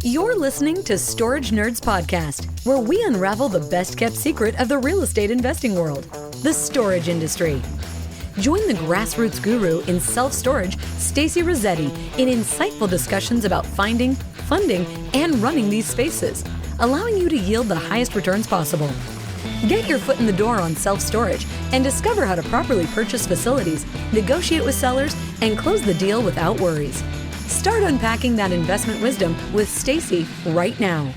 You're listening to Storage Nerds Podcast, where we unravel the best-kept secret of the real estate investing world, the storage industry. Join the grassroots guru in self-storage, Stacy Rossetti, in insightful discussions about finding, funding, and running these spaces, allowing you to yield the highest returns possible. Get your foot in the door on self-storage and discover how to properly purchase facilities, negotiate with sellers, and close the deal without worries. Start unpacking that investment wisdom with Stacy right now.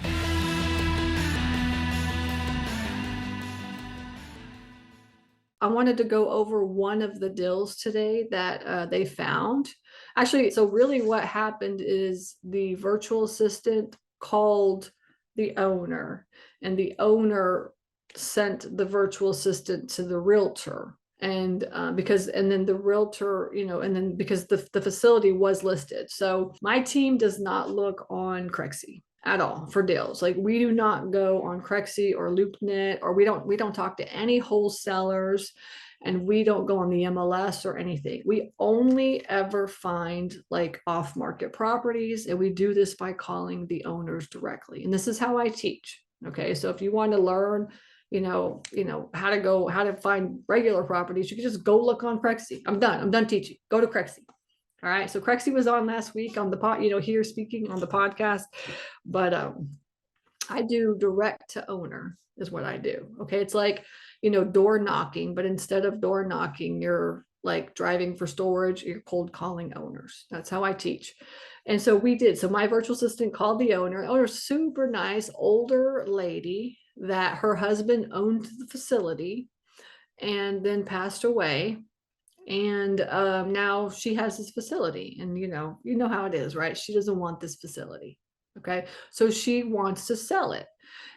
I wanted to go over one of the deals today that they found. Actually, so really what happened is the virtual assistant called the owner, and the owner sent the virtual assistant to the realtor. And then the realtor, and then because the facility was listed. So my team does not look on Crexy at all for deals. Like, we do not go on Crexy or LoopNet, or we don't talk to any wholesalers, and we don't go on the MLS or anything. We only ever find like off-market properties, and we do this by calling the owners directly. And this is how I teach. Okay, so if you want to learn how to find regular properties, you can just go look on Crexy. I'm done teaching. Go to Crexy. All right. So Crexy was on last week on the here speaking on the podcast, but I do direct to owner is what I do. Okay. It's like, door knocking, but instead of door knocking, you're like driving for storage, you're cold calling owners. That's how I teach. And so we did. So my virtual assistant called the owner, super nice, older lady that her husband owned the facility and then passed away. And now she has this facility, and you know how it is, right? She doesn't want this facility. Okay. So she wants to sell it.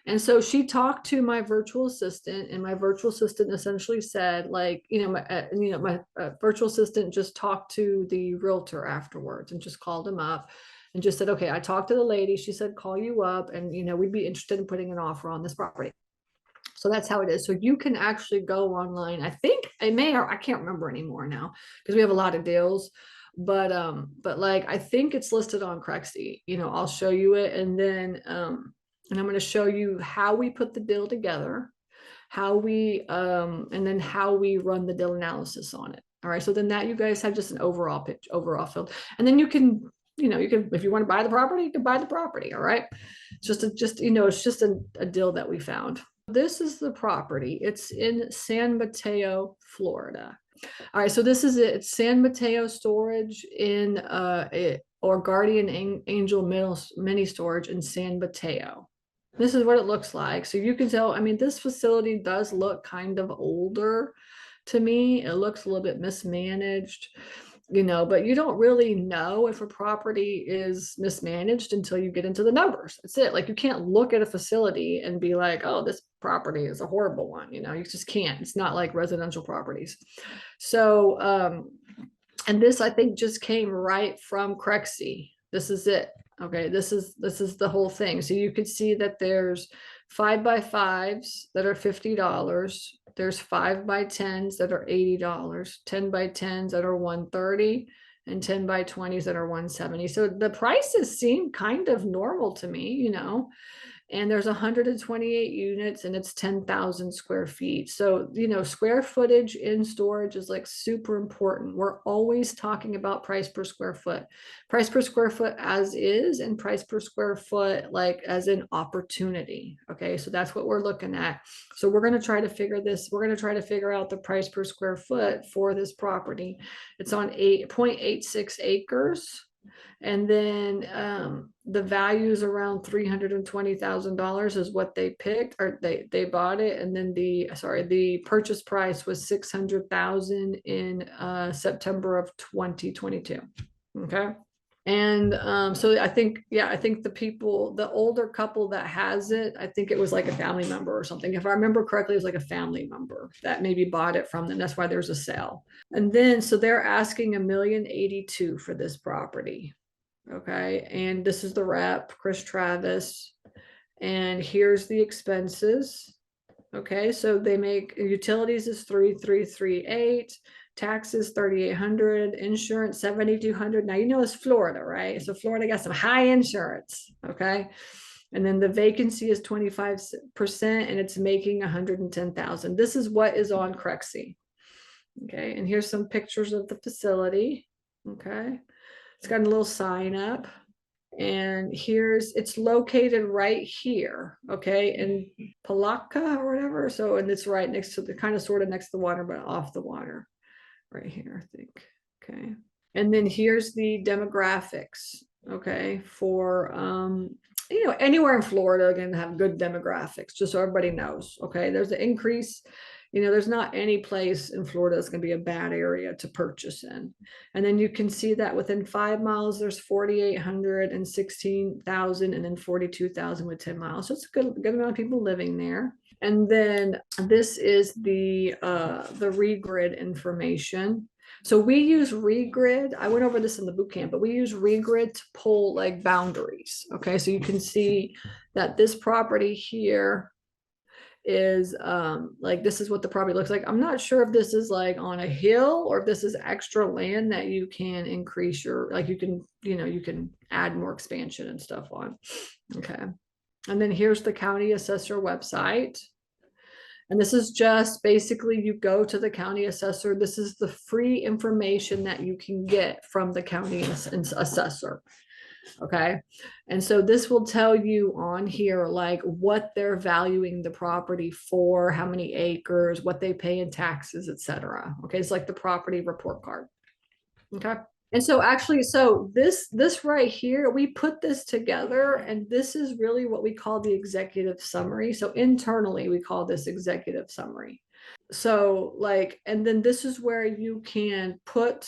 And so she talked to my virtual assistant, and my virtual assistant essentially said, like, my virtual assistant just talked to the realtor afterwards and just called him up and just said, okay, I talked to the lady. She said, call you up, and, we'd be interested in putting an offer on this property. So that's how it is. So you can actually go online. I think I can't remember anymore now because we have a lot of deals, but like, I think it's listed on Crexy. I'll show you it. And then, and I'm going to show you how we put the deal together, and then how we run the deal analysis on it. All right. So then that you guys have just an overall field. And then you can, if you want to buy the property, you can buy the property. All right. It's just a deal that we found. This is the property. It's in San Mateo, Florida. All right. So this is it. It's San Mateo Storage or Guardian Angel Mini Storage in San Mateo. This is what it looks like. So you can tell, this facility does look kind of older to me. It looks a little bit mismanaged, but you don't really know if a property is mismanaged until you get into the numbers. That's it. Like, you can't look at a facility and be like, oh, this property is a horrible one. You just can't. It's not like residential properties. So, and this, I think, just came right from Crexy. This is it. Okay, this is the whole thing. So you could see that there's 5x5s that are $50. There's 5x10s that are $80, 10x10s that are $130, and 10x20s that are $170. So the prices seem kind of normal to me, and there's 128 units, and it's 10,000 square feet. So, square footage in storage is like super important. We're always talking about price per square foot as is, and price per square foot, like as an opportunity. Okay. So that's what we're looking at. So we're going to try to figure out the price per square foot for this property. It's on 8.86 acres. And then the value is around $320,000 is what they picked, or they bought it. And then the purchase price was $600,000 in September of 2022. Okay. And so I think the older couple that has it, I think it was like a family member or something. If I remember correctly, it was like a family member that maybe bought it from them. That's why there's a sale. And then, so they're asking $1,082,000 for this property. Okay. And this is the rep, Chris Travis. And here's the expenses. Okay. So they make utilities is 3,338. taxes 3,800, insurance 7,200. Now, you know, it's Florida, right? So Florida got some high insurance. Okay. And then the vacancy is 25% and it's making 110,000. This is what is on Crexy. Okay. And here's some pictures of the facility. Okay. It's got a little sign up. And it's located right here, okay, in Palaka or whatever. So, and it's right next to the kind of sort of next to the water, but off the water, right here, I think. Okay. And then here's the demographics, okay, for you know, anywhere in Florida can have good demographics, just so everybody knows. Okay, there's an increase. You know, there's not any place in Florida that's going to be a bad area to purchase in. And then you can see that within 5 miles, there's 4,800 and 16,000, and then 42,000 with 10 miles. So it's a good amount of people living there. And then this is the regrid information. So we use regrid. I went over this in the boot camp, but we use regrid to pull like boundaries. Okay, so you can see that this property here is like, this is what the property looks like. I'm not sure if this is like on a hill or if this is extra land that you can increase your, like, you can, you know, you can add more expansion and stuff on. Okay. And then here's the county assessor website. And this is just basically, you go to the county assessor. This is the free information that you can get from the county assessor. Okay. And so this will tell you on here, like, what they're valuing the property for, how many acres, what they pay in taxes, etc. Okay. It's like the property report card. Okay. And so actually, so this right here, we put this together, and this is really what we call the executive summary. So internally, we call this executive summary. So like, and then this is where you can put,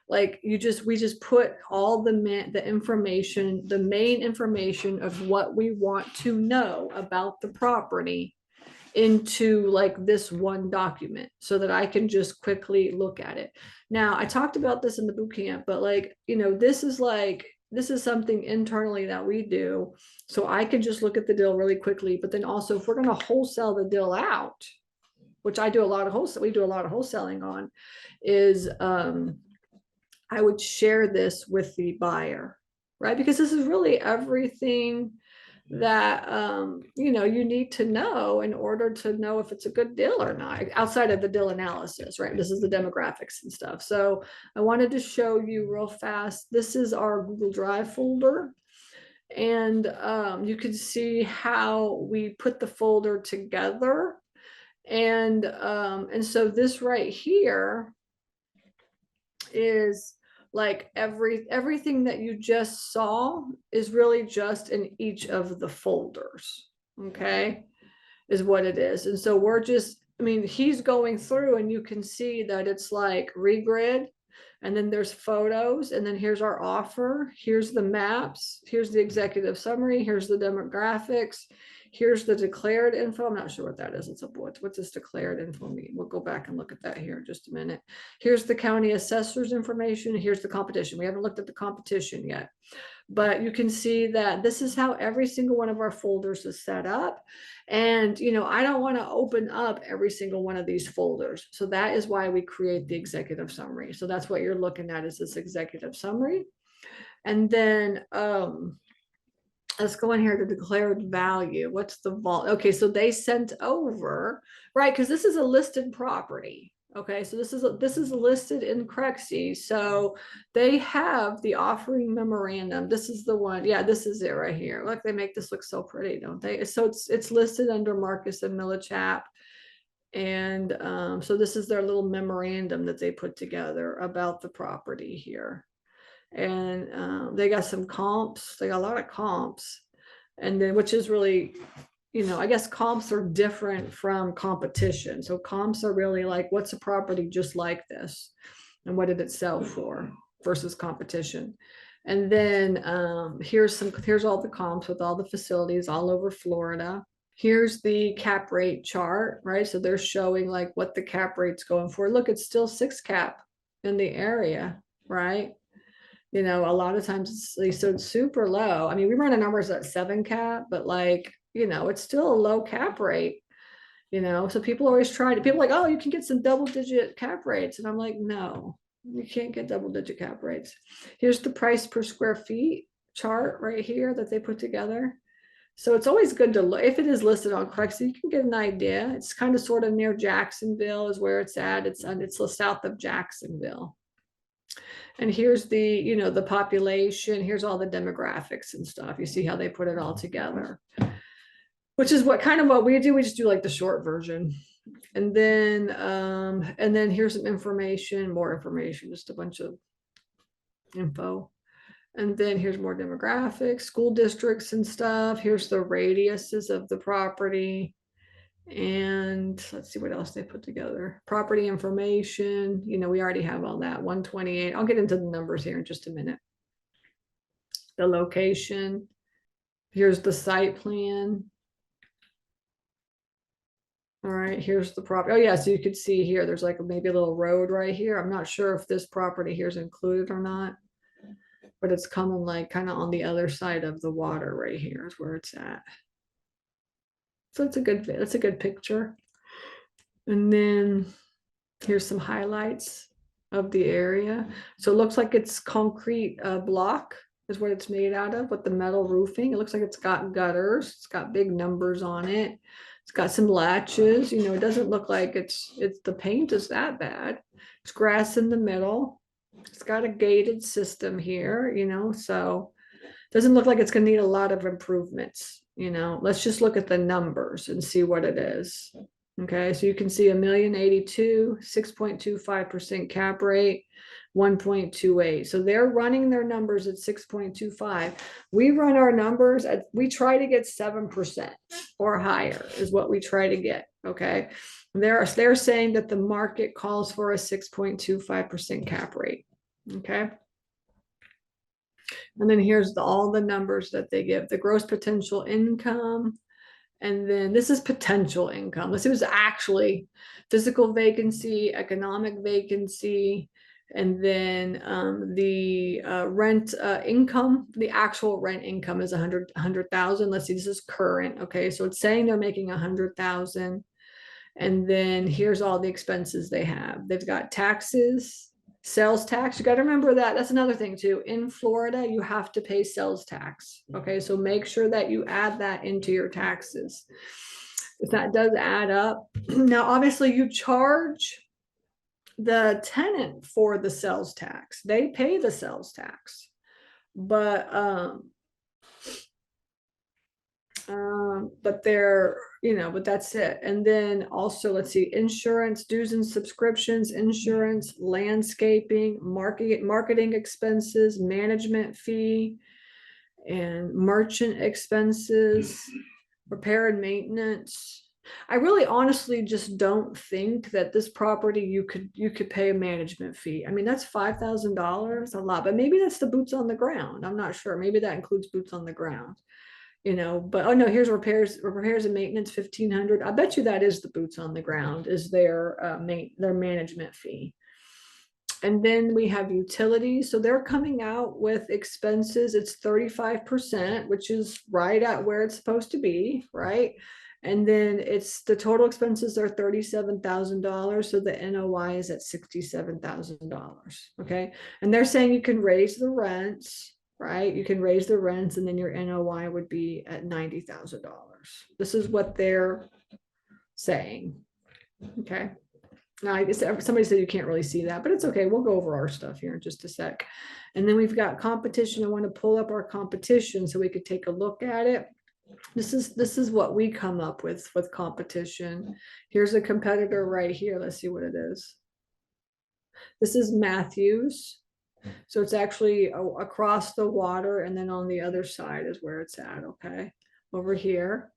like, we just put all the information, the main information of what we want to know about the property into like this one document so that I can just quickly look at it. Now, I talked about this in the boot camp, but like, you know, this is something internally that we do. So I can just look at the deal really quickly, but then also if we're going to wholesale the deal out, which I do a lot of we do a lot of wholesaling on, is I would share this with the buyer, right? Because this is really everything that you know, you need to know in order to know if it's a good deal or not, outside of the deal analysis, right? This is the demographics and stuff. So I wanted to show you real fast. This is our Google Drive folder. And you can see how we put the folder together. And so this right here is like everything that you just saw is really just in each of the folders. Okay, is what it is. And so we're just, I mean, he's going through and you can see that it's like regrid, and then there's photos, and then here's our offer, here's the maps, here's the executive summary, here's the demographics, here's the declared info. I'm not sure what that is. It's a what's this declared info mean? We'll go back and look at that here in just a minute. Here's the county assessor's information. Here's the competition. We haven't looked at the competition yet, but you can see that this is how every single one of our folders is set up. And, you know, I don't want to open up every single one of these folders. So that is why we create the executive summary. So that's what you're looking at, is this executive summary. And then, let's go in here to declared value. What's the vault? Okay, so they sent over, right? Because this is a listed property. Okay, so this is listed in Crexy. So they have the offering memorandum. This is the one. Yeah, this is it right here. Look, they make this look so pretty, don't they? So it's listed under Marcus and Millichap. And so this is their little memorandum that they put together about the property here. And they got some comps. They got a lot of comps. And then, which is really, you know, I guess comps are different from competition. So comps are really like, what's a property just like this? And what did it sell for versus competition? And then here's all the comps with all the facilities all over Florida. Here's the cap rate chart, right? So they're showing like what the cap rate's going for. Look, it's still 6 cap in the area, right? You know, a lot of times it's super low. I mean, we run the numbers at 7 cap, but like, you know, it's still a low cap rate. you know, so people always try to, people are like, oh, you can get some double-digit cap rates. And I'm like, no, you can't get double-digit cap rates. Here's the price per square feet chart right here that they put together. So it's always good to look, if it is listed on Craigslist, so you can get an idea. It's kind of sort of near Jacksonville is where it's at. It's south of Jacksonville. And here's the, you know, the population. Here's all the demographics and stuff. You see how they put it all together, which is what kind of what we do. We just do like the short version. And then here's some information, more information, just a bunch of info. And then here's more demographics, school districts and stuff. Here's the radiuses of the property. And let's see what else they put together. Property information, you know, we already have all that, 128. I'll get into the numbers here in just a minute. The location. Here's the site plan. All right, here's the property. Oh yeah, so you could see here, there's like maybe a little road right here. I'm not sure if this property here is included or not, but it's coming like kind of on the other side of the water right here is where it's at. So that's a good picture. And then here's some highlights of the area. So it looks like it's concrete block is what it's made out of with the metal roofing. It looks like it's got gutters. It's got big numbers on it. It's got some latches. You know, it doesn't look like it's the paint is that bad. It's grass in the middle. It's got a gated system here, you know, so it doesn't look like it's going to need a lot of improvements. You know, let's just look at the numbers and see what it is. Okay, so you can see 1,082,000, 6.25% cap rate, 1.28. So they're running their numbers at 6.25. We run our numbers at, we try to get 7% or higher is what we try to get. Okay, they're saying that the market calls for a 6.25% cap rate. Okay. And then here's all the numbers that they give, the gross potential income. And then this is potential income. This is actually physical vacancy, economic vacancy, and then the rent income, the actual rent income is 100,000. Let's see, this is current. Okay, so it's saying they're making 100,000. And then here's all the expenses they have. They've got taxes, sales tax. You got to remember that. That's another thing too. In Florida, you have to pay sales tax. Okay, so make sure that you add that into your taxes. If that does add up. Now, obviously, you charge the tenant for the sales tax. They pay the sales tax, but they're, you know, but that's it. And then also, let's see, insurance, dues and subscriptions, insurance, landscaping, marketing expenses, management fee, and merchant expenses, repair and maintenance. I really honestly just don't think that this property you could pay a management fee. I mean, that's $5,000, a lot, but maybe that's the boots on the ground. I'm not sure. Maybe that includes boots on the ground. You know, but oh no, here's repairs and maintenance, 1,500. I bet you that is the boots on the ground, is their management fee. And then we have utilities. So they're coming out with expenses. It's 35%, which is right at where it's supposed to be, right? And then it's the total expenses are $37,000. So the NOI is at $67,000. Okay. And they're saying you can raise the rents. Right, you can raise the rents, and then your NOI would be at $90,000. This is what they're saying. Okay. Now, I guess somebody said you can't really see that, but it's okay. We'll go over our stuff here in just a sec. And then we've got competition. I want to pull up our competition so we could take a look at it. This is what we come up with competition. Here's a competitor right here. Let's see what it is. This is Matthews. So it's actually across the water, and then on the other side is where it's at, okay, over here.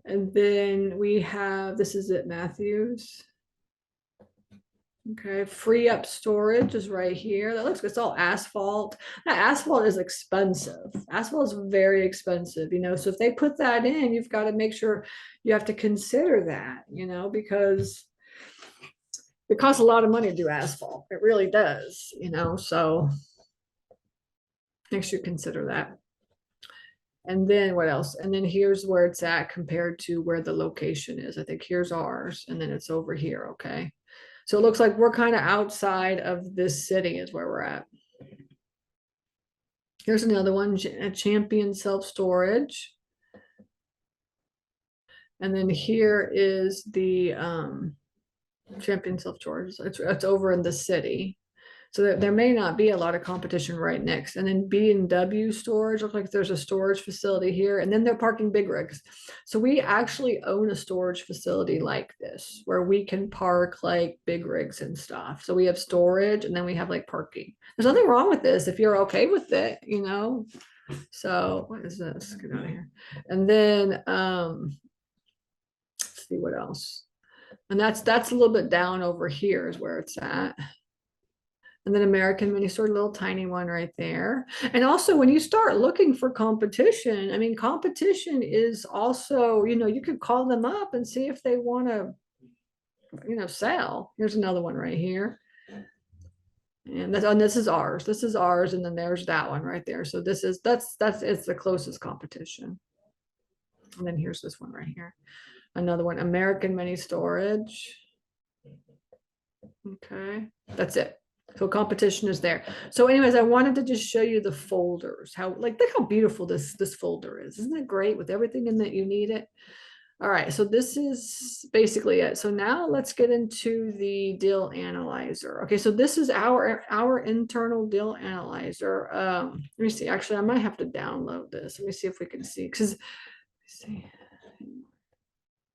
And then we have, this is it, Matthews. Okay, free up storage is right here. That looks, it's all asphalt. Now, asphalt is expensive. Asphalt is very expensive, you know, so if they put that in, you've got to make sure you have to consider that, you know, because it costs a lot of money to do asphalt. It really does, you know, so make sure you consider that. And then what else? And then here's where it's at compared to where the location is. I think here's ours, and then it's over here, okay? So it looks like we're kind of outside of this city is where we're at. Here's another one, Champion Self-Storage. And then here is the Champion Self-Storage. It's over in the city. So there may not be a lot of competition right next. And then B&W storage, looks like there's a storage facility here, and then they're parking big rigs. So we actually own a storage facility like this, where we can park like big rigs and stuff. So we have storage, and then we have like parking. There's nothing wrong with this if you're okay with it, you know? So what is this? Get out of here. And then, let's see what else. And that's a little bit down over here is where it's at. And then American Mini Store, little tiny one right there. And also when you start looking for competition, I mean, competition is also, you know, you could call them up and see if they want to, you know, sell. Here's another one right here. And this is ours. This is ours. And then there's that one right there. So this is, it's the closest competition. And then here's this one right here. Another one, American Mini Storage. Okay, that's it. So competition is there. So anyways, I wanted to just show you the folders, how like, look how beautiful this folder is. Isn't it great with everything in that you need it? All right, so this is basically it. So now let's get into the deal analyzer. Okay, so this is our internal deal analyzer. Let me see, actually, I might have to download this. Let me see if we can see, because see.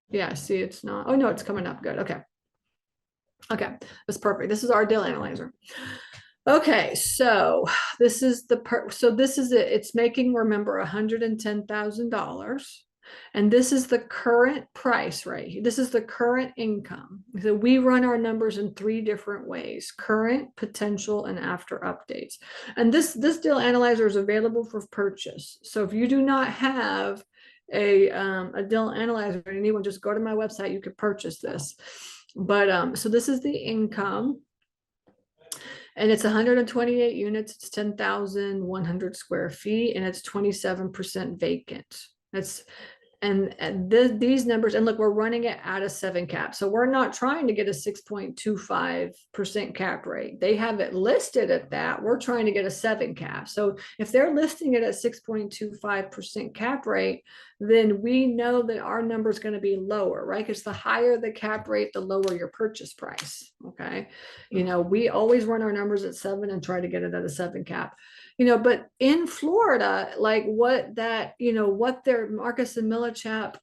Yeah, see, it's not, oh no, it's coming up good. Okay. Okay, that's perfect. This is our deal analyzer. Okay, so this is this is it. It's making, remember, $110,000. And this is the current price right here. This is the current income. So we run our numbers in 3 different ways: current, potential, and after updates. And this deal analyzer is available for purchase. So if you do not have a deal analyzer, anyone, just go to my website, you could purchase this. But so this is the income, and it's 128 units. It's 10,100 square feet, and it's 27% vacant. These numbers, and look, we're running it at a 7 cap. So we're not trying to get a 6.25% cap rate. They have it listed at that. We're trying to get a 7 cap. So if they're listing it at 6.25% cap rate, then we know that our number is going to be lower, right? Because the higher the cap rate, the lower your purchase price. Okay. You know, we always run our numbers at 7 and try to get it at a 7 cap. You know, but in Florida, like what their Marcus and Millichap,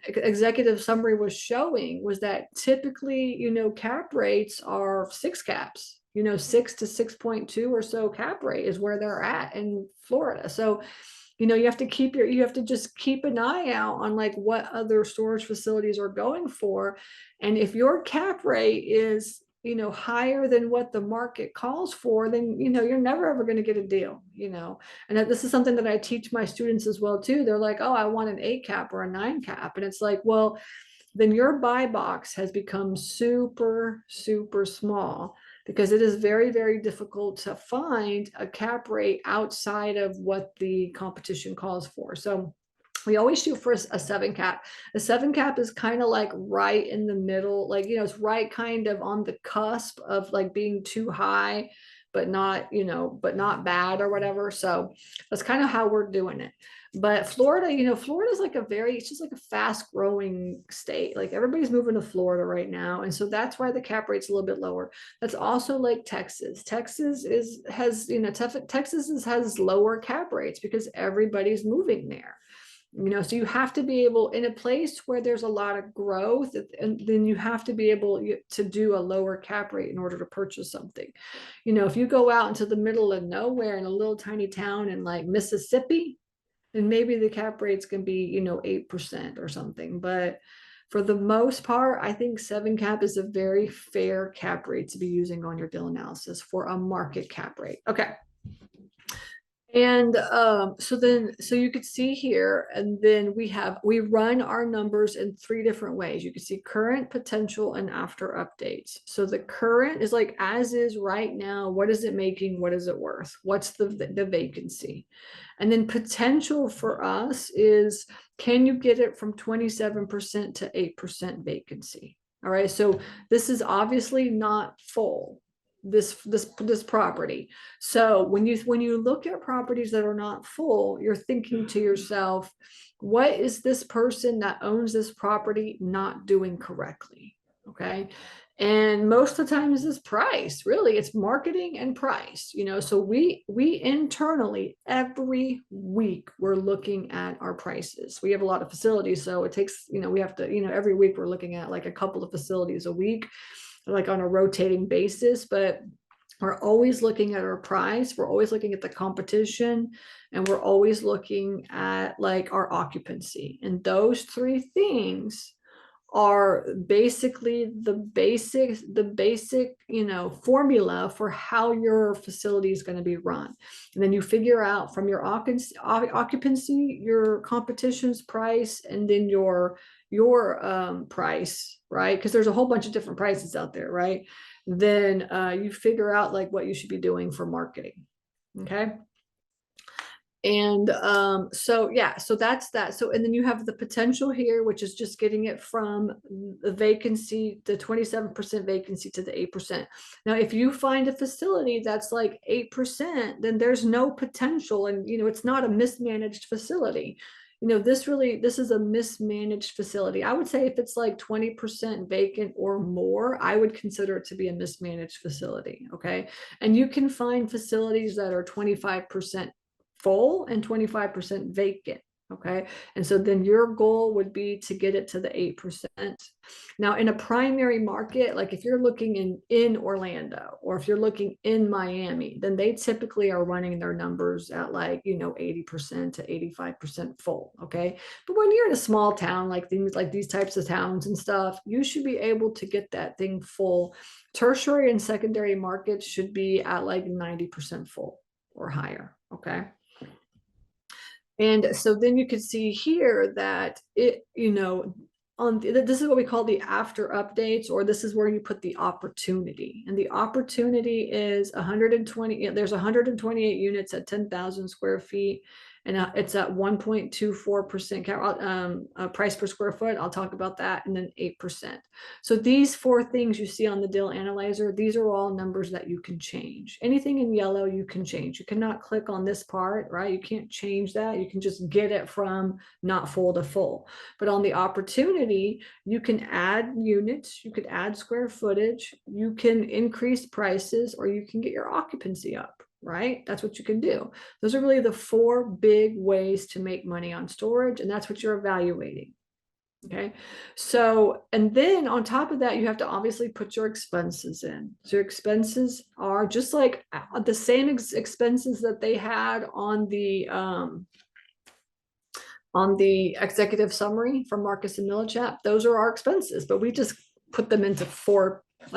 executive summary was showing was that typically, you know, cap rates are 6 caps, you know, 6 to 6.2 or so cap rate is where they're at in Florida. So, you know, you have to just keep an eye out on like what other storage facilities are going for. And if your cap rate is, you know, higher than what the market calls for, then, you know, you're never ever going to get a deal, you know. And this is something that I teach my students as well too. They're like, oh, I want an 8 cap or a 9 cap. And it's like, well, then your buy box has become super, super small, because it is very, very difficult to find a cap rate outside of what the competition calls for. So we always shoot for a 7 cap. A 7 cap is kind of like right in the middle, like, you know, it's right kind of on the cusp of like being too high, but not, you know, but not bad or whatever. So that's kind of how we're doing it. But Florida, you know, Florida is like it's just like a fast growing state. Like everybody's moving to Florida right now. And so that's why the cap rate's a little bit lower. That's also like Texas. Texas has lower cap rates because everybody's moving there. You know, so you have to be able, in a place where there's a lot of growth, and then you have to be able to do a lower cap rate in order to purchase something. You know, if you go out into the middle of nowhere in a little tiny town in like Mississippi, then maybe the cap rates can be, you know, 8% or something. But for the most part, I think 7 cap is a very fair cap rate to be using on your deal analysis for a market cap rate. Okay. And so you could see here, and then we run our numbers in 3 different ways. You can see current, potential, and after updates. So the current is like as is right now. What is it making? What is it worth? What's the vacancy? And then potential for us is, can you get it from 27% to 8% vacancy? All right, so this is obviously not full, this property. So when you look at properties that are not full, you're thinking to yourself, what is this person that owns this property not doing correctly? Okay. And most of the time is price. Really, it's marketing and price, so we internally every week we're looking at our prices. We have a lot of facilities, so it takes, we have to, every week we're looking at like a couple of facilities a week, like on a rotating basis. But we're always looking at our price, we're always looking at the competition, and we're always looking at like our occupancy. And those 3 things are basically the basic formula for how your facility is going to be run. And then you figure out from your occupancy, your competition's price, and then your price, right? Because there's a whole bunch of different prices out there, right? Then you figure out like what you should be doing for marketing. Okay. And so yeah, so that's that. So, and then you have the potential here, which is just getting it from the vacancy, the 27% vacancy, to the 8%. Now, if you find a facility that's like 8%, then there's no potential, and it's not a mismanaged facility. This is a mismanaged facility. I would say if it's like 20% vacant or more, I would consider it to be a mismanaged facility. Okay. And you can find facilities that are 25% full and 25% vacant. Okay. And so then your goal would be to get it to the 8%. Now, in a primary market, like if you're looking in Orlando, or if you're looking in Miami, then they typically are running their numbers at like, 80% to 85% full. Okay. But when you're in a small town, like these types of towns and stuff, you should be able to get that thing full. Tertiary and secondary markets should be at like 90% full or higher. Okay. And so then you could see here that this is what we call the after updates, or this is where you put the opportunity. And the opportunity is 120, there's 128 units at 10,000 square feet. And it's at 1.24% price per square foot. I'll talk about that. And then 8%. So these 4 things you see on the deal analyzer, these are all numbers that you can change. Anything in yellow you can change. You cannot click on this part, right? You can't change that. You can just get it from not full to full. But on the opportunity, you can add units, you could add square footage, you can increase prices, or you can get your occupancy up. Right? That's what you can do. Those are really the 4 big ways to make money on storage, and that's what you're evaluating. Okay. So, and then on top of that, you have to obviously put your expenses in. So your expenses are just like the same expenses that they had on the executive summary from Marcus and Millichap. Those are our expenses, but we just put them into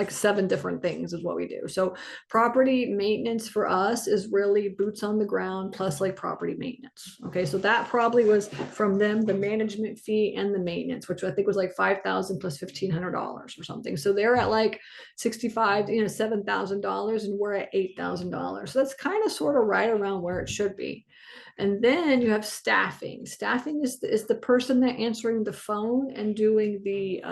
7 different things is what we do. So property maintenance for us is really boots on the ground plus like property maintenance. Okay. So that probably was from them, the management fee and the maintenance, which I think was like $5,000 plus $1,500 or something. So they're at like $7,000, and we're at $8,000. So that's kind of sort of right around where it should be. And then you have staffing. Staffing is the person that answering the phone and doing the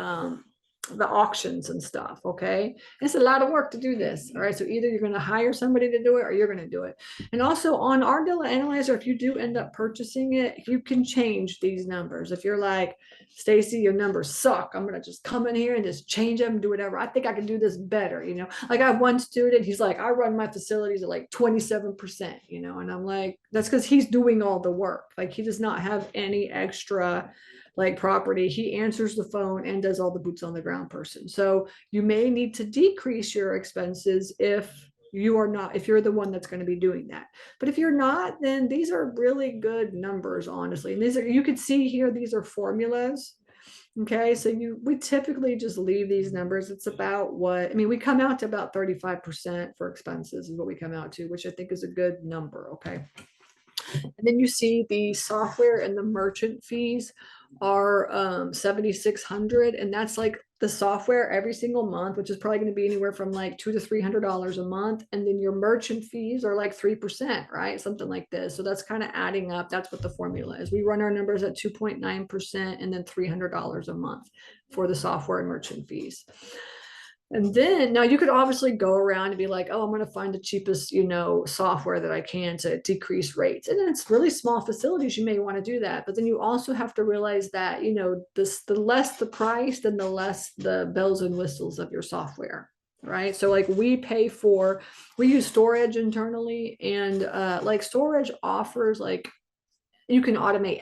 auctions and stuff. Okay. It's a lot of work to do this. All right. So either you're going to hire somebody to do it, or you're going to do it. And also on our deal analyzer, if you do end up purchasing it, you can change these numbers. If you're like, Stacy, your numbers suck, I'm going to just come in here and just change them, do whatever. I think I can do this better. Like I have one student, he's like, I run my facilities at like 27%, and I'm like, that's because he's doing all the work. Like he does not have any extra like property. He answers the phone and does all the boots on the ground person. So you may need to decrease your expenses if you're the one that's going to be doing that. But if you're not, then these are really good numbers, honestly. And you could see here, these are formulas. Okay. So we typically just leave these numbers. It's about we come out to about 35% for expenses is what we come out to, which I think is a good number. Okay. And then you see the software and the merchant fees are 7,600, and that's like the software every single month, which is probably going to be anywhere from like $200 to $300 a month, and then your merchant fees are like 3%, right? Something like this. So that's kind of adding up. That's what the formula is. We run our numbers at 2.9% and then $300 a month for the software and merchant fees. And then now you could obviously go around and be like, oh, I'm going to find the cheapest, software that I can to decrease rates. And then it's really small facilities. You may want to do that. But then you also have to realize that, the less the price, then the less the bells and whistles of your software. Right. So like we use storage internally, and like storage offers like you can automate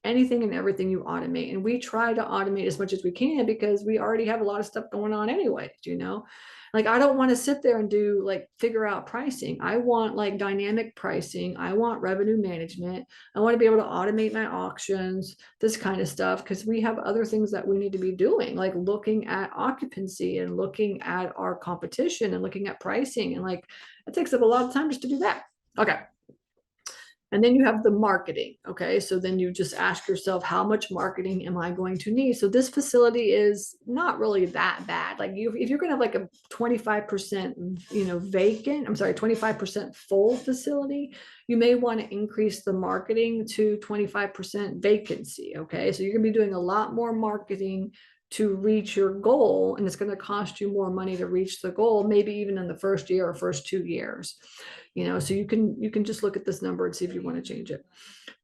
anything and everything you automate. And we try to automate as much as we can because we already have a lot of stuff going on anyway, like I don't want to sit there and do like figure out pricing. I want like dynamic pricing. I want revenue management. I want to be able to automate my auctions, this kind of stuff, because we have other things that we need to be doing, like looking at occupancy and looking at our competition and looking at pricing. And like it takes up a lot of time just to do that. Okay. And then you have the marketing. Okay. So then you just ask yourself, how much marketing am I going to need? So this facility is not really that bad. Like if you're going to have like a 25%, vacant, 25% full facility, you may want to increase the marketing to 25% vacancy. Okay. So you're going to be doing a lot more marketing to reach your goal, and it's going to cost you more money to reach the goal, maybe even in the first year or first 2 years. So you can just look at this number and see if you want to change it.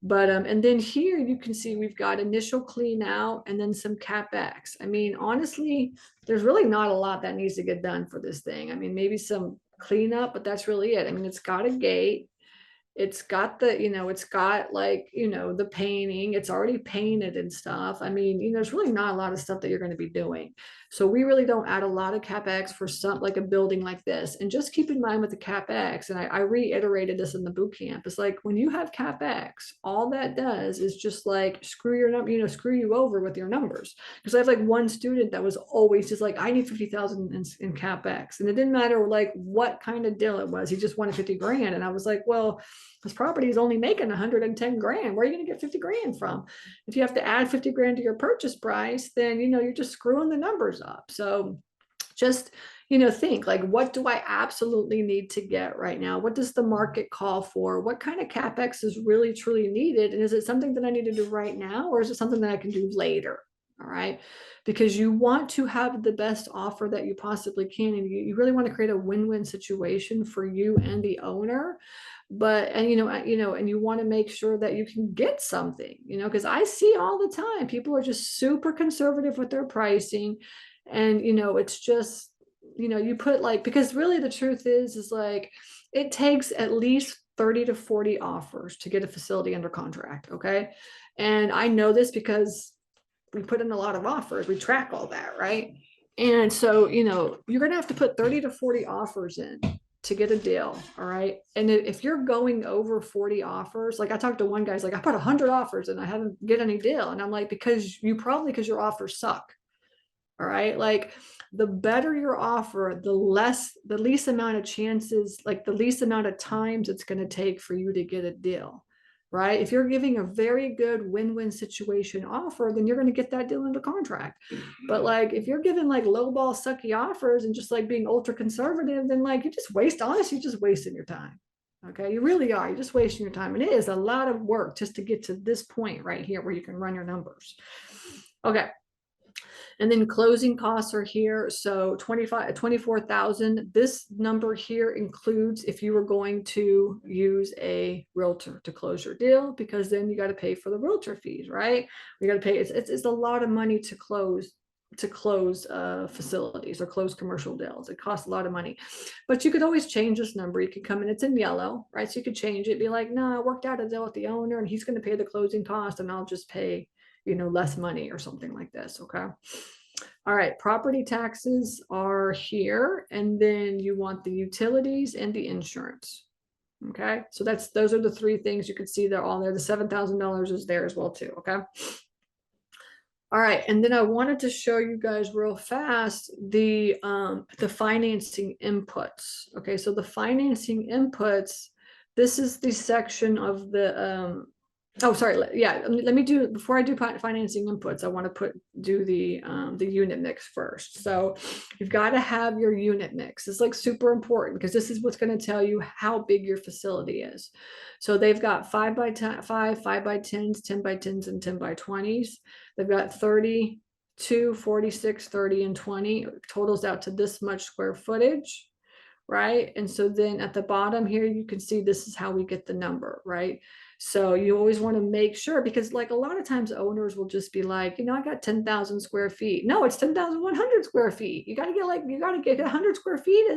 But and then here you can see we've got initial clean out and then some CapEx. I mean, honestly, there's really not a lot that needs to get done for this thing. I mean, maybe some cleanup, but that's really it. I mean, it's got a gate. It's got it's got like, the painting, it's already painted and stuff. I mean, there's really not a lot of stuff that you're going to be doing. So we really don't add a lot of CapEx for something like a building like this. And just keep in mind with the CapEx, and I reiterated this in the boot camp, it's like when you have CapEx, all that does is just like screw your number, screw you over with your numbers. Because I have like one student that was always just like, I need 50,000 in CapEx. And it didn't matter like what kind of deal it was. He just wanted 50 grand. And I was like, well, this property is only making 110 grand. Where are you going to get 50 grand from? If you have to add 50 grand to your purchase price, then, you're just screwing the numbers up. So just, think like, what do I absolutely need to get right now? What does the market call for? What kind of CapEx is really, truly needed? And is it something that I need to do right now? Or is it something that I can do later? All right. Because you want to have the best offer that you possibly can. And you really want to create a win-win situation for you and the owner. But, and you want to make sure that you can get something, because I see all the time, people are just super conservative with their pricing. And, it's just, you put like, because really the truth is like, it takes at least 30 to 40 offers to get a facility under contract. Okay. And I know this because we put in a lot of offers, we track all that. Right. And so, you're going to have to put 30 to 40 offers in to get a deal. All right. And if you're going over 40 offers, like I talked to one guy's like, I put 100 offers and I haven't get any deal. And I'm like, because your offers suck. All right. Like the better your offer, the least amount of chances, like the least amount of times it's going to take for you to get a deal. Right. If you're giving a very good win-win situation offer, then you're going to get that deal into contract. But like, if you're giving like lowball sucky offers and just like being ultra conservative, then like you're just wasting your time. Okay. You really are. You're just wasting your time. And it is a lot of work just to get to this point right here where you can run your numbers. Okay. And then closing costs are here. So 24,000. This number here includes if you were going to use a realtor to close your deal, because then you got to pay for the realtor fees, right? You got to pay. It's a lot of money to close facilities or close commercial deals. It costs a lot of money, but you could always change this number. You could come in, it's in yellow, right? So you could change it, be like, no, I worked out a deal with the owner and he's going to pay the closing cost and I'll just pay less money or something like this. Okay. All right. Property taxes are here. And then you want the utilities and the insurance. Okay. So those are the three things you can see. They're all there. The $7,000 is there as well too. Okay. All right. And then I wanted to show you guys real fast the financing inputs. Okay. So the financing inputs, this is the section of the, oh, sorry. Yeah, let me do, before I do financing inputs, I want to do the unit mix first. So you've got to have your unit mix. It's like super important because this is what's going to tell you how big your facility is. So they've got 5 by 10, 5 by 10s, 10 by 10s, and 10 by 20s. They've got 32, 46, 30, and 20. It totals out to this much square footage. Right. And so then at the bottom here, you can see this is how we get the number, right? So you always want to make sure, because like a lot of times owners will just be like, I got 10,000 square feet. No, it's 10,100 square feet. You got to get 100 square feet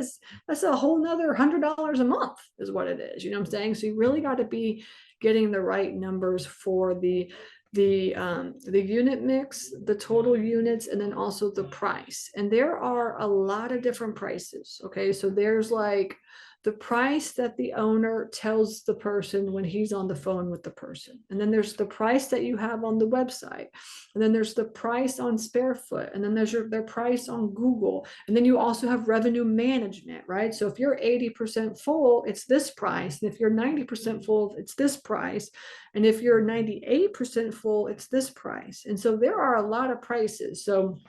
that's a whole nother $100 a month is what it is. You know what I'm saying? So you really got to be getting the right numbers for the unit mix, the total units, and then also the price. And there are a lot of different prices. Okay, so there's like the price that the owner tells the person when he's on the phone with the person. And then there's the price that you have on the website. And then there's the price on Sparefoot. And then there's their price on Google. And then you also have revenue management, right? So if you're 80% full, it's this price. And if you're 90% full, it's this price. And if you're 98% full, it's this price. And so there are a lot of prices. So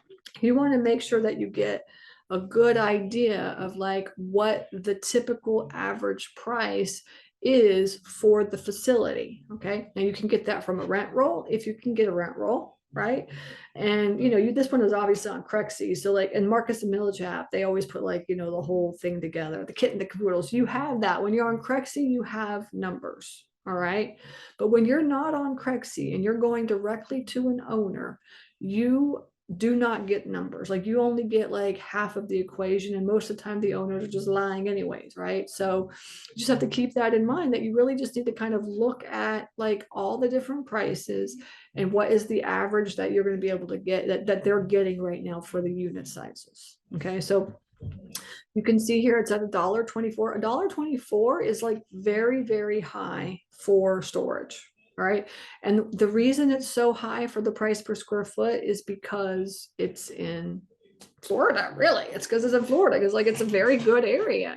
you want to make sure that you get a good idea of like what the typical average price is for the facility. Okay. Now you can get that from a rent roll if you can get a rent roll, right? And this one is obviously on Crexy. So like in Marcus and Millichap, they always put like, the whole thing together, the kit and the caboodles. You have that. When you're on Crexy, you have numbers. All right. But when you're not on Crexy and you're going directly to an owner, you do not get numbers. Like you only get like half of the equation, and most of the time the owners are just lying anyways, right? So you just have to keep that in mind, that you really just need to kind of look at like all the different prices and what is the average that you're going to be able to get that they're getting right now for the unit sizes. Okay, so you can see here it's at $1.24. $1.24 is like very, very high for storage. Right. And the reason it's so high for the price per square foot is because it's in Florida. Really, it's because it's in Florida, because like it's a very good area,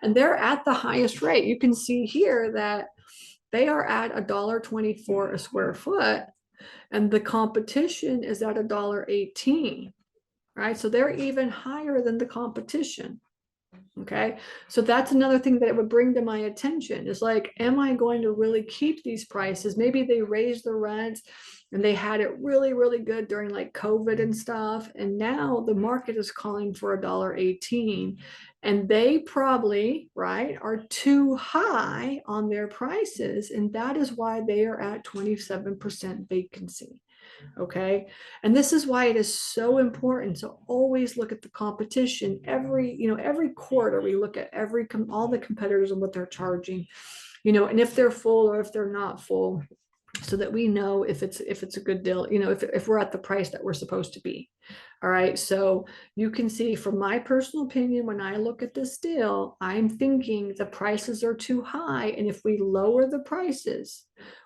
and they're at the highest rate. You can see here that they are at $1.24 a square foot, and the competition is at $1.18. Right. So they're even higher than the competition. Okay, so that's another thing that it would bring to my attention is like, am I going to really keep these prices? Maybe they raised the rents and they had it really, really good during like COVID and stuff. And now the market is calling for $1.18. And they probably, right, are too high on their prices. And that is why they are at 27% vacancy. Okay. And this is why it is so important to always look at the competition. Every quarter, we look at all the competitors and what they're charging, and if they're full or if they're not full, so that we know if it's a good deal, if we're at the price that we're supposed to be. All right. So you can see from my personal opinion, when I look at this deal, I'm thinking the prices are too high. And if we lower the prices,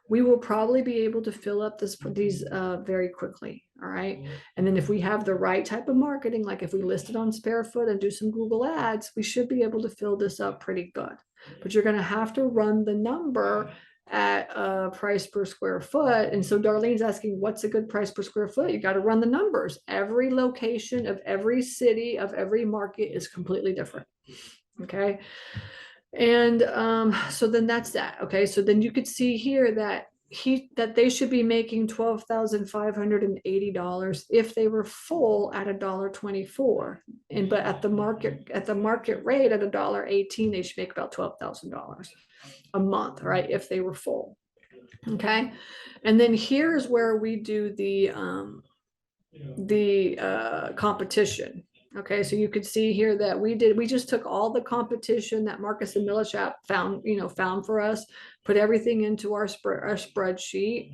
we will probably be able to fill up these very quickly. All right. And then if we have the right type of marketing, like if we list it on Sparefoot and do some Google ads, we should be able to fill this up pretty good. But you're going to have to run the number at a price per square foot. And so Darlene's asking, what's a good price per square foot? You got to run the numbers. Every location of every city of every market is completely different. Okay. And so then that's that. Okay. So then you could see here that they should be making $12,580 if they were full at $1.24. But at the market rate at $1.18, they should make about $12,000 a month, right? If they were full. Okay. And then here's where we do the competition. Okay, so you could see here that we just took all the competition that Marcus and Millichap found for us, put everything into our spreadsheet.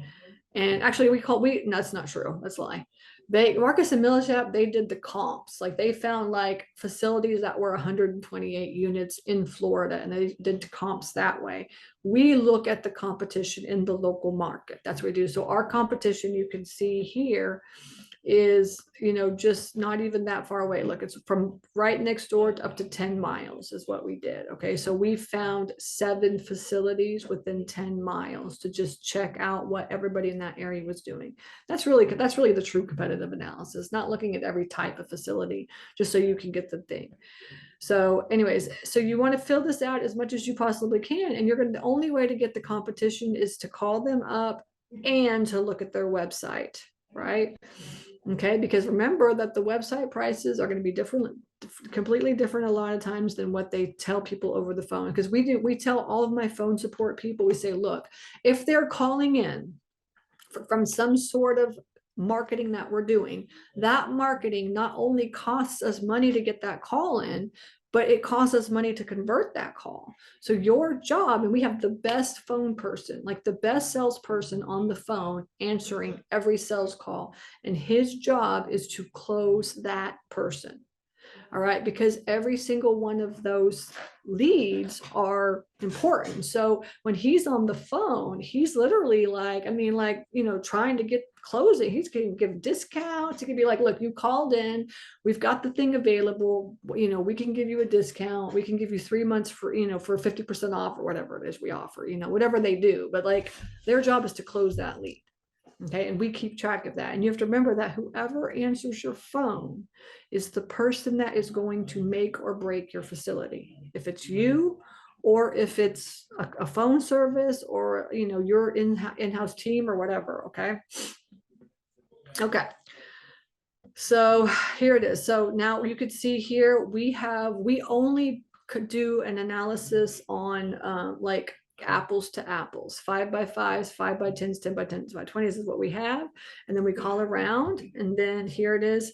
And actually that's not true. That's a lie. Marcus and Millichap, they did the comps. Like they found like facilities that were 128 units in Florida, and they did comps that way. We look at the competition in the local market. That's what we do. So our competition, you can see here, is, you know, just not even that far away. Look, it's from right next door to up to 10 miles is what we did. Okay. So we found 7 facilities within 10 miles to just check out what everybody in that area was doing. That's really the true competitive analysis, not looking at every type of facility just so you can get the thing. So anyways, so you want to fill this out as much as you possibly can. And the only way to get the competition is to call them up and to look at their website, right? Okay, because remember that the website prices are going to be different, completely different a lot of times than what they tell people over the phone. Because we tell all of my phone support people, we say, look, if they're calling in from some sort of marketing that we're doing, that marketing not only costs us money to get that call in, but it costs us money to convert that call. So your job, and we have the best phone person, like the best salesperson on the phone answering every sales call, and his job is to close that person. All right, because every single one of those leads are important. So when he's on the phone, he's literally like, I mean, like, you know, trying to get closing. He's going to give discounts. He can be like, look, you called in, we've got the thing available. You know, we can give you a discount. We can give you 3 months for, you know, for 50% off or whatever it is we offer, you know, whatever they do. But like their job is to close that lead. Okay, and we keep track of that. And you have to remember that whoever answers your phone is the person that is going to make or break your facility. If it's you, or if it's a phone service, or, you know, your in-house team or whatever. Okay. Okay. So here it is. So now you could see here, we only could do an analysis on like apples to apples, 5x5s, 5x10s, 10x10s, 5x20s is what we have. And then we call around, and then here it is.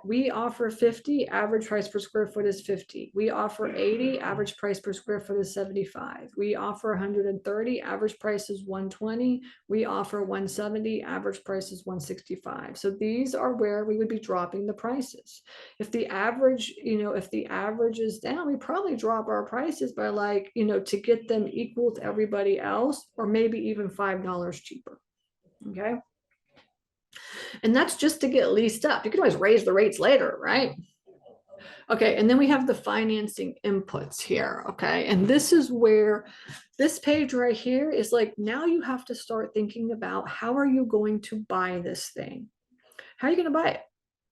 We offer 50, average price per square foot is 50. We offer 80, average price per square foot is 75. We offer 130, average price is 120. We offer 170, average price is 165. So these are where we would be dropping the prices. If the average, you know, if the average is down, we probably drop our prices by like, you know, to get them equal to everybody else, or maybe even $5 cheaper. Okay. And that's just to get leased up. You can always raise the rates later, right? Okay, and then we have the financing inputs here, okay? And this is where this page right here is like, now you have to start thinking about how are you going to buy this thing? How are you going to buy it?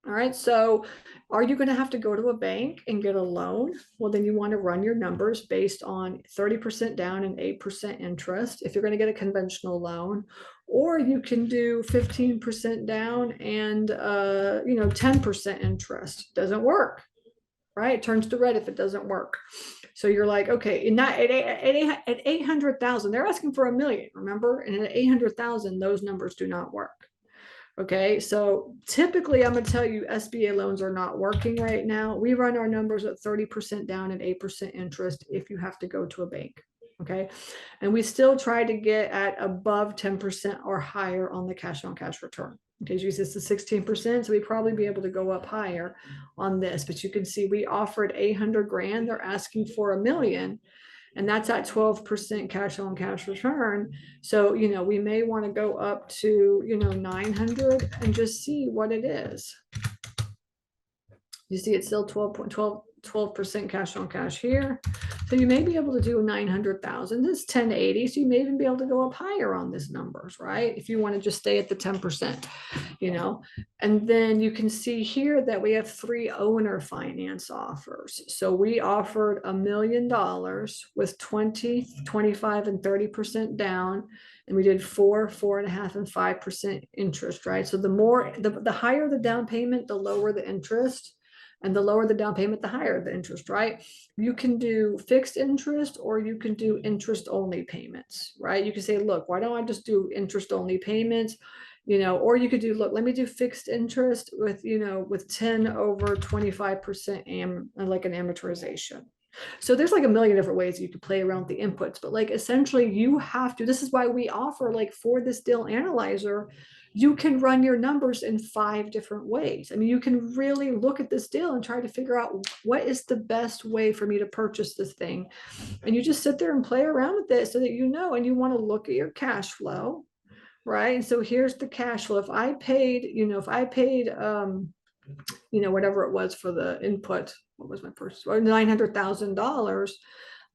All right, so are you going to have to go to a bank and get a loan? Well, then you want to run your numbers based on 30% down and 8% interest if you're going to get a conventional loan. Or you can do 15% down and, you know, 10% interest. Doesn't work, right? It turns to red if it doesn't work. So you're like, okay, at 800,000, they're asking for $1 million, remember? And at 800,000, those numbers do not work. Okay, so typically I'm going to tell you SBA loans are not working right now. We run our numbers at 30% down and 8% interest if you have to go to a bank. Okay, and we still try to get at above 10% or higher on the cash on cash return. Okay, use this to 16%, so we'd probably be able to go up higher on this. But you can see we offered 800 grand. They're asking for $1 million. And that's at 12% cash on cash return. So, you know, we may want to go up to, you know, 900 and just see what it is. You see it's still 12% cash on cash here. So you may be able to do 900,000. This is 1080. So you may even be able to go up higher on these numbers, right? If you want to just stay at the 10%, you know. And then you can see here that we have 3 owner finance offers. So we offered $1 million with 20, 25, and 30% down. And we did 4, 4.5, and 5% interest, right? So the higher the down payment, the lower the interest. And the lower the down payment, the higher the interest, right? You can do fixed interest, or you can do interest only payments, right? You can say, look, why don't I just do interest only payments, you know, or you could do, look, let me do fixed interest with, you know, with 10 over 25% like an amortization. So there's like a million different ways you could play around with the inputs, but like essentially you have to, this is why we offer, like, for this deal analyzer, you can run your numbers in 5 different ways. I mean, you can really look at this deal and try to figure out what is the best way for me to purchase this thing. And you just sit there and play around with it so that you know, and you want to look at your cash flow, right? And so here's the cash flow. If I paid, whatever it was for the input, what was my first, or $900,000,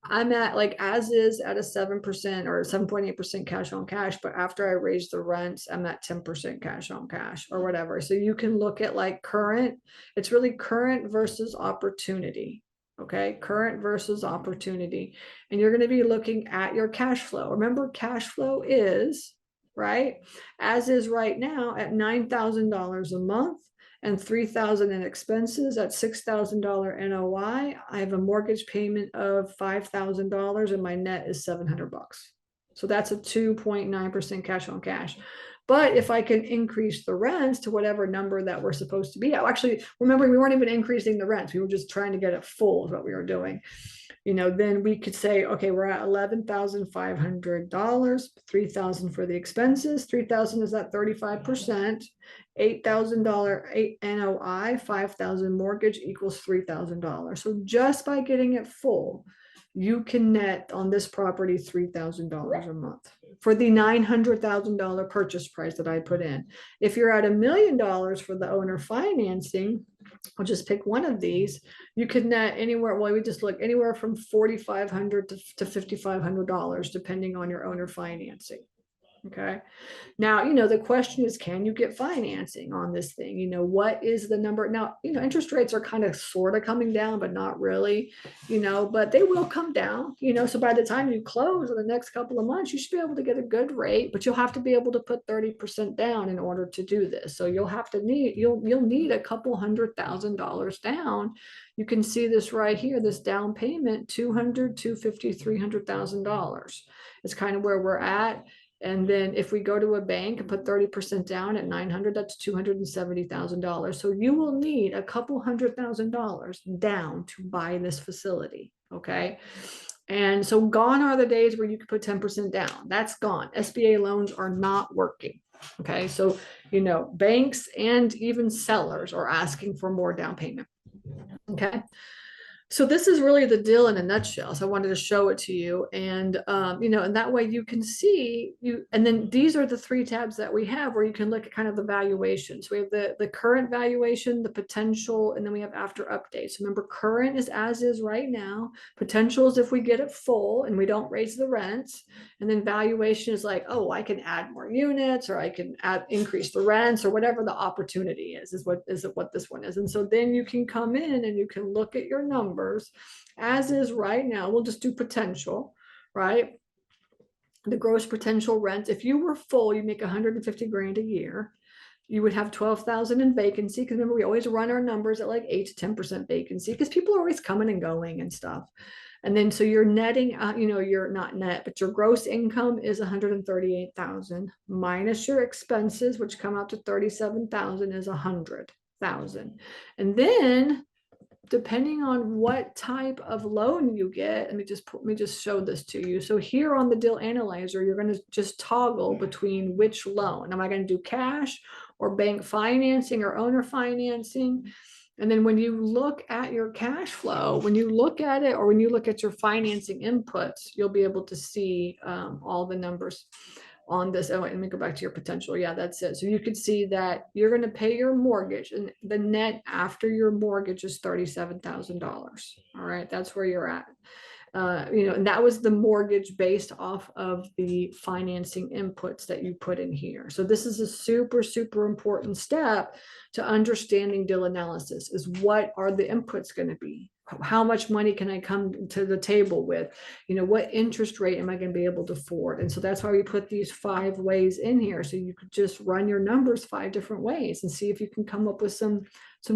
I'm at like as is at a 7% or 7.8% cash on cash, but after I raise the rents, I'm at 10% cash on cash or whatever. So you can look at like current, it's really current versus opportunity. Okay, current versus opportunity. And you're going to be looking at your cash flow. Remember, cash flow is, right, as is right now at $9,000 a month and $3,000 in expenses at $6,000 NOI. I have a mortgage payment of $5,000 and my net is $700. So that's a 2.9% cash on cash. But if I can increase the rents to whatever number that we're supposed to be, actually, remember, we weren't even increasing the rents. We were just trying to get it full is what we were doing. Then we could say, okay, we're at $11,500, $3,000 for the expenses. $3,000 is at 35%. $8,000 NOI, $5,000 mortgage equals $3,000. So just by getting it full, you can net on this property $3,000 a month for the $900,000 purchase price that I put in. If you're at $1 million for the owner financing, I'll just pick one of these. You could net anywhere. Well, we just look anywhere from $4,500 to $5,500, depending on your owner financing. Okay. Now, the question is, can you get financing on this thing? What is the number? Now, interest rates are kind of sort of coming down, but not really, but they will come down, so by the time you close in the next couple of months, you should be able to get a good rate, but you'll have to be able to put 30% down in order to do this. So you'll need a couple $100,000 down. You can see this right here, this down payment, $200, $250, $300,000 is kind of where we're at. And then if we go to a bank and put 30% down at 900, that's $270,000. So you will need a couple $100,000 down to buy this facility. Okay. And so gone are the days where you could put 10% down. That's gone. SBA loans are not working. Okay. So, banks and even sellers are asking for more down payment. Okay. So this is really the deal in a nutshell. So I wanted to show it to you, and and that way you can see and then these are the 3 tabs that we have where you can look at kind of the valuation. So we have the current valuation, the potential, and then we have after updates. Remember, current is as is right now. Potential is if we get it full and we don't raise the rents, and then valuation is like, oh, I can add more units, or I can increase the rents, or whatever the opportunity is what this one is. And so then you can come in and you can look at your numbers as is right now. We'll just do potential, right? The gross potential rent. If you were full, you make 150 grand a year. You would have 12,000 in vacancy. Because remember, we always run our numbers at like 8 to 10% vacancy because people are always coming and going and stuff. And then so you're netting, you're not net, but your gross income is 138,000 minus your expenses, which come out to 37,000, is 100,000. And then depending on what type of loan you get, let me just show this to you. So here on the deal analyzer, you're going to just toggle between which loan. Am I going to do cash or bank financing or owner financing? And then when you look at your cash flow, when you look at it, or when you look at your financing inputs, you'll be able to see all the numbers on this. Oh, let me go back to your potential. Yeah, that's it. So you could see that you're going to pay your mortgage, and the net after your mortgage is $37,000. All right, that's where you're at. And that was the mortgage based off of the financing inputs that you put in here. So this is a super, super important step to understanding deal analysis, is what are the inputs going to be? How much money can I come to the table with? What interest rate am I going to be able to afford? And so that's why we put these 5 ways in here. So you could just run your numbers 5 different ways and see if you can come up with some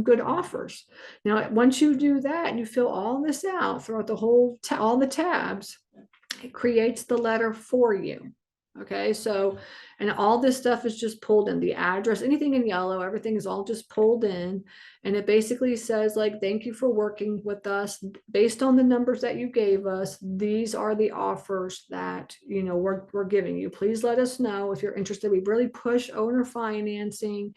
good offers. Now, once you do that and you fill all this out throughout the whole, all the tabs, it creates the letter for you. Okay, so, and all this stuff is just pulled in. The address, anything in yellow, everything is all just pulled in. And it basically says, like, thank you for working with us. Based on the numbers that you gave us, these are the offers that, we're giving you. Please let us know if you're interested. We really push owner financing.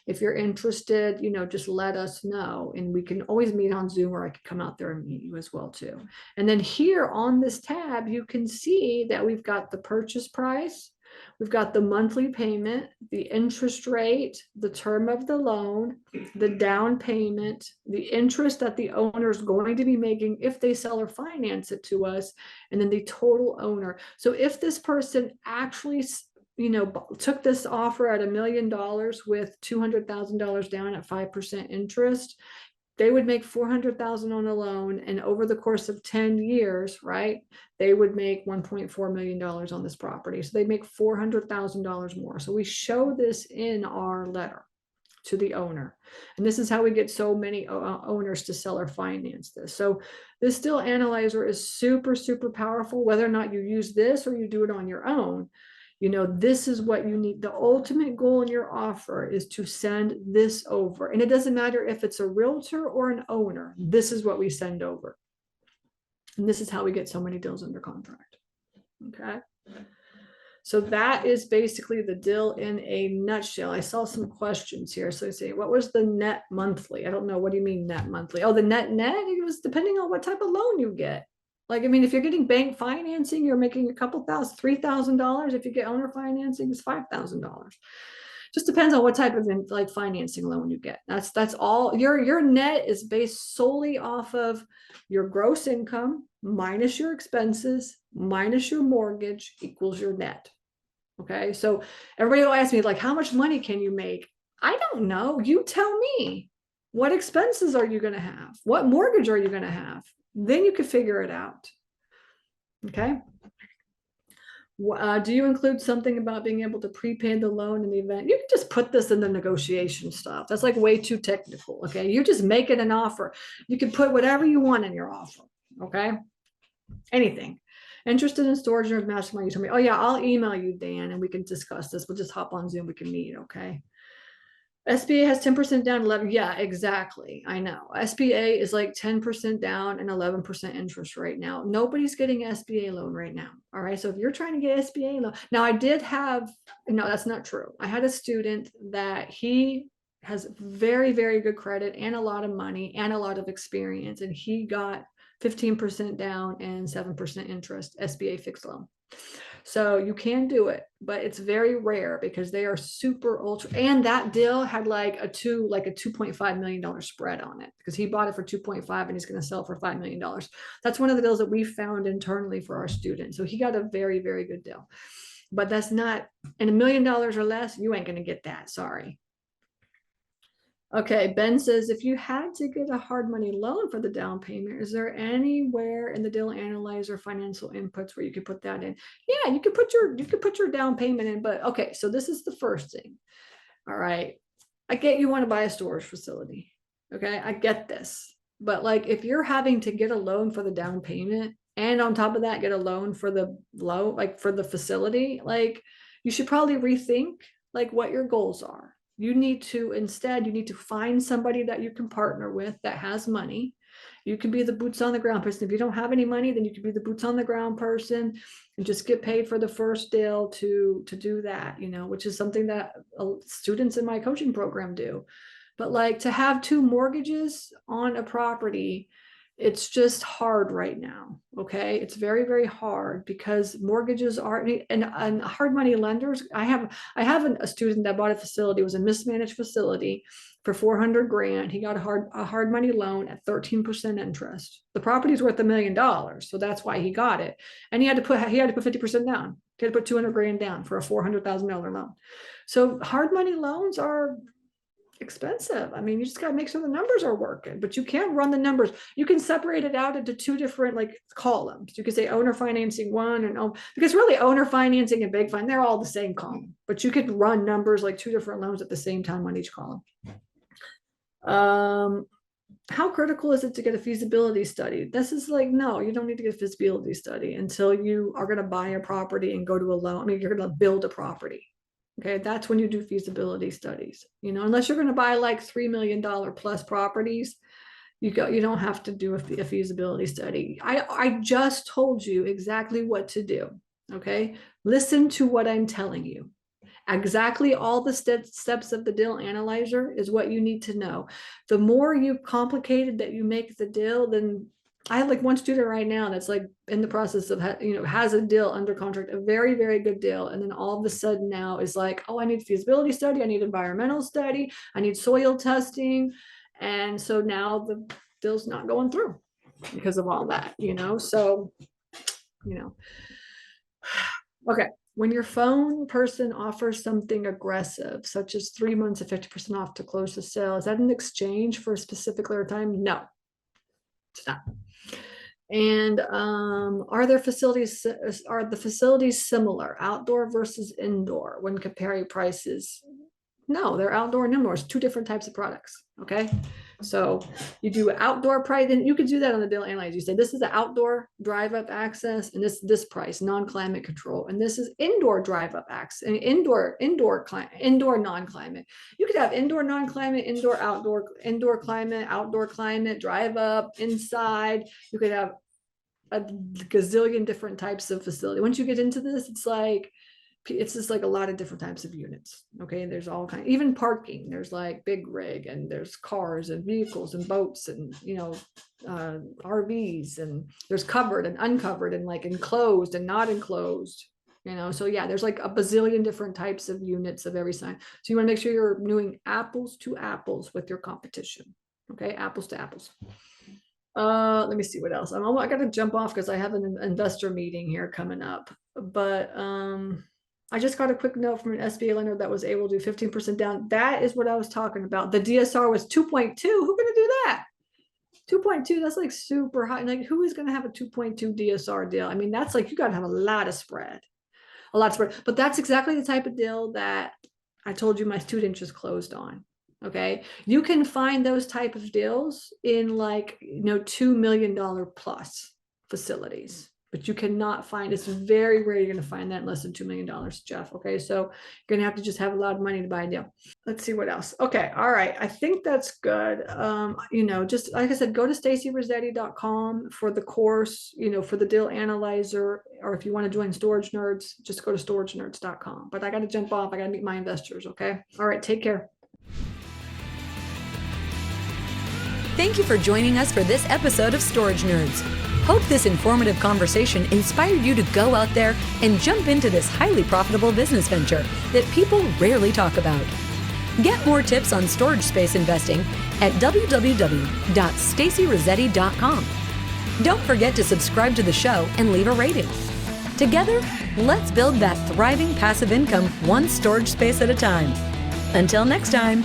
If you're interested, just let us know. And we can always meet on Zoom, or I could come out there and meet you as well too. And then here on this tab, you can see that we've got the purchase price. We've got the monthly payment, the interest rate, the term of the loan, the down payment, the interest that the owner is going to be making if they sell or finance it to us, and then the total owner. So if this person actually, took this offer at $1 million with $200,000 down at 5% interest, they would make 400,000 on a loan, and over the course of 10 years, right, they would make $1.4 million on this property. So they make $400,000 more. So we show this in our letter to the owner, and this is how we get so many owners to sell or finance this. So this deal analyzer is super, super powerful. Whether or not you use this or you do it on your own, this is what you need. The ultimate goal in your offer is to send this over. And it doesn't matter if it's a realtor or an owner, this is what we send over. And this is how we get so many deals under contract. Okay. So that is basically the deal in a nutshell. I saw some questions here. So I say, what was the net monthly? I don't know. What do you mean net monthly? Oh, the net, it was depending on what type of loan you get. Like, I mean, if you're getting bank financing, you're making a couple thousand, $3,000. If you get owner financing, it's $5,000. Just depends on what type of like financing loan you get. That's all. Your net is based solely off of your gross income minus your expenses minus your mortgage equals your net. Okay, so everybody will ask me, like, how much money can you make? I don't know. You tell me. What expenses are you going to have? What mortgage are you going to have? Then you could figure it out. Okay. Do you include something about being able to prepay the loan in the event? You can just put this in the negotiation stuff. That's like way too technical. Okay. You just make it an offer. You can put whatever you want in your offer. Okay. Anything. Interested in StorageNerds Mastermind? You tell me, oh yeah, I'll email you, Dan, and we can discuss this. We'll just hop on Zoom. We can meet. Okay. SBA has 10% down, 11. Yeah, exactly. I know. SBA is like 10% down and 11% interest right now. Nobody's getting SBA loan right now. All right. So if you're trying to get SBA loan, now I did have, no, that's not true. I had a student that he has very, very good credit and a lot of money and a lot of experience. And he got 15% down and 7% interest SBA fixed loan. So you can do it, but it's very rare because they are super ultra. And that deal had like a $2.5 million spread on it because he bought it for 2.5 and he's going to sell for $5 million. That's one of the deals that we found internally for our students. So he got a very, very good deal, but that's not in $1 million or less. You ain't going to get that. Sorry. Okay, Ben says, if you had to get a hard money loan for the down payment, is there anywhere in the deal analyzer financial inputs where you could put that in? Yeah, you could put your down payment in, but okay, so this is the first thing. All right. I get you want to buy a storage facility. Okay, I get this. But like if you're having to get a loan for the down payment and on top of that get a loan for the loan, like for the facility, like you should probably rethink like what your goals are. You need to find somebody that you can partner with that has money. You can be the boots on the ground person. If you don't have any money, then you can be the boots on the ground person and just get paid for the first deal to do that, which is something that students in my coaching program do. But like to have 2 mortgages on a property, it's just hard right now. Okay. It's very, very hard because mortgages are, and hard money lenders. I have a student that bought a facility. It was a mismanaged facility for $400,000. He got a hard money loan at 13% interest. The property is worth $1 million. So that's why he got it. And he had to put 50% down. He had to put $200,000 down for a $400,000 loan. So hard money loans are expensive. I mean, you just got to make sure the numbers are working, but you can't run the numbers. You can separate it out into 2 different like columns. You could say owner financing 1 and because really owner financing and bank they're all the same column, but you could run numbers like 2 different loans at the same time on each column. How critical is it to get a feasibility study? This is like, no, you don't need to get a feasibility study until you are going to buy a property and go to a loan. I mean, you're going to build a property. Okay, that's when you do feasibility studies. Unless you're going to buy like $3 million plus properties, you don't have to do a feasibility study. I just told you exactly what to do. Okay, listen to what I'm telling you. Exactly all the steps of the deal analyzer is what you need to know. The more you complicated that you make the deal, then I have like one student right now that's like in the process of, has a deal under contract, a very, very good deal. And then all of a sudden now is like, oh, I need feasibility study. I need environmental study. I need soil testing. And so now the deal's not going through because of all that, so, okay. When your phone person offers something aggressive, such as 3 months at 50% off to close the sale, is that an exchange for a specific layer of time? No, it's not. And are the facilities similar, outdoor versus indoor, when comparing prices? No, they're outdoor and indoors, two different types of products. Okay. So you do outdoor price, and you could do that on the deal analyzer. You say this is the outdoor drive up access, and this price, non-climate control, and this is indoor drive up access, and indoor non-climate. You could have indoor non-climate, indoor climate, outdoor climate, drive up, inside. You could have a gazillion different types of facility. Once you get into this, it's just like a lot of different types of units. Okay. And there's all kinds, even parking, there's like big rig, and there's cars and vehicles and boats and, RVs, and there's covered and uncovered and like enclosed and not enclosed, so yeah, there's like a bazillion different types of units of every sign. So you want to make sure you're doing apples to apples with your competition. Okay. Apples to apples. Let me see what else. I got to jump off because I have an investor meeting here coming up, but, I just got a quick note from an SBA lender that was able to do 15% down. That is what I was talking about. The DSR was 2.2. Who's going to do that? 2.2, that's like super high. Like, who is going to have a 2.2 DSR deal? I mean, that's like, you got to have a lot of spread. But that's exactly the type of deal that I told you my student just closed on. Okay. You can find those type of deals in like, $2 million plus facilities. But you cannot find, it's very rare you're going to find that in less than $2 million, Jeff. Okay. So you're going to have to just have a lot of money to buy a deal. Let's see what else. Okay. All right. I think that's good. Just like I said, go to stacyrossetti.com for the course, for the deal analyzer, or if you want to join Storage Nerds, just go to storagenerds.com. But I got to jump off. I got to meet my investors. Okay. All right. Take care. Thank you for joining us for this episode of Storage Nerds. Hope this informative conversation inspired you to go out there and jump into this highly profitable business venture that people rarely talk about. Get more tips on storage space investing at www.stacyrossetti.com. Don't forget to subscribe to the show and leave a rating. Together, let's build that thriving passive income one storage space at a time. Until next time.